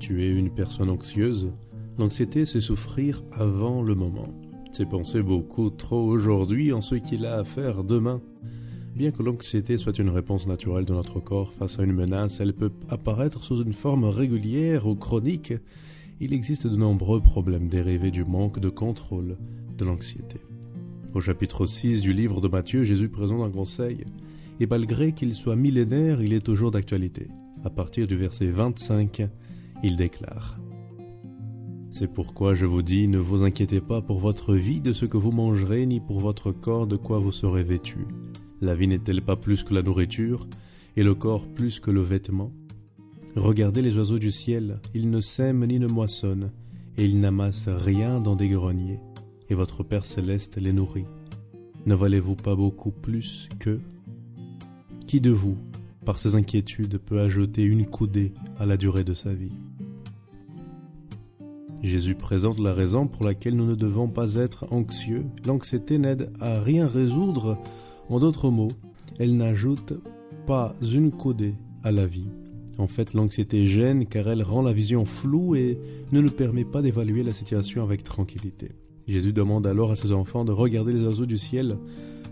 Tu es une personne anxieuse? L'anxiété, c'est souffrir avant le moment. C'est penser beaucoup trop aujourd'hui en ce qu'il a à faire demain. Bien que l'anxiété soit une réponse naturelle de notre corps face à une menace, elle peut apparaître sous une forme régulière ou chronique. Il existe de nombreux problèmes dérivés du manque de contrôle de l'anxiété. Au chapitre 6 du livre de Matthieu, Jésus présente un conseil, et malgré qu'il soit millénaire, il est toujours d'actualité. À partir du verset 25, il déclare: C'est pourquoi je vous dis, ne vous inquiétez pas pour votre vie de ce que vous mangerez, ni pour votre corps de quoi vous serez vêtus. La vie n'est-elle pas plus que la nourriture, et le corps plus que le vêtement? Regardez les oiseaux du ciel, ils ne sèment ni ne moissonnent, et ils n'amassent rien dans des greniers, et votre Père céleste les nourrit. Ne valez-vous pas beaucoup plus qu'eux? Qui de vous, par ses inquiétudes, peut ajouter une coudée à la durée de sa vie? Jésus présente la raison pour laquelle nous ne devons pas être anxieux. L'anxiété n'aide à rien résoudre. En d'autres mots, elle n'ajoute pas une coudée à la vie. En fait, l'anxiété gêne car elle rend la vision floue et ne nous permet pas d'évaluer la situation avec tranquillité. Jésus demande alors à ses enfants de regarder les oiseaux du ciel.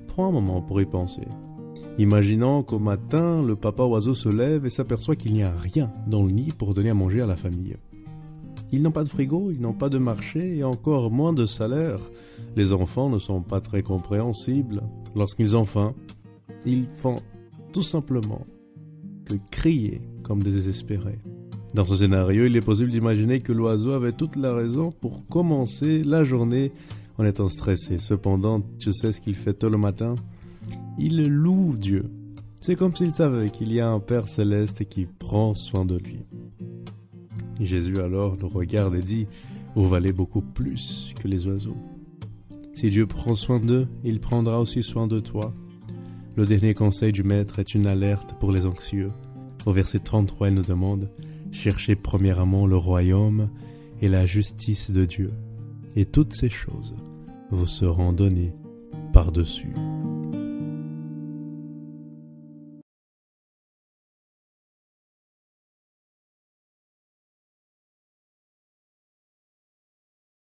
Prends un moment pour y penser. Imaginons qu'au matin, le papa oiseau se lève et s'aperçoit qu'il n'y a rien dans le nid pour donner à manger à la famille. Ils n'ont pas de frigo, ils n'ont pas de marché et encore moins de salaire. Les enfants ne sont pas très compréhensibles. Lorsqu'ils ont faim, ils font tout simplement que crier comme des désespérés. Dans ce scénario, il est possible d'imaginer que l'oiseau avait toute la raison pour commencer la journée en étant stressé. Cependant, tu sais ce qu'il fait tôt le matin? Il loue Dieu. C'est comme s'il savait qu'il y a un Père céleste qui prend soin de lui. Jésus alors nous regarde et dit: Vous valez beaucoup plus que les oiseaux. Si Dieu prend soin d'eux, il prendra aussi soin de toi. Le dernier conseil du Maître est une alerte pour les anxieux. Au verset 33, il nous demande: Cherchez premièrement le royaume et la justice de Dieu, et toutes ces choses vous seront données par-dessus.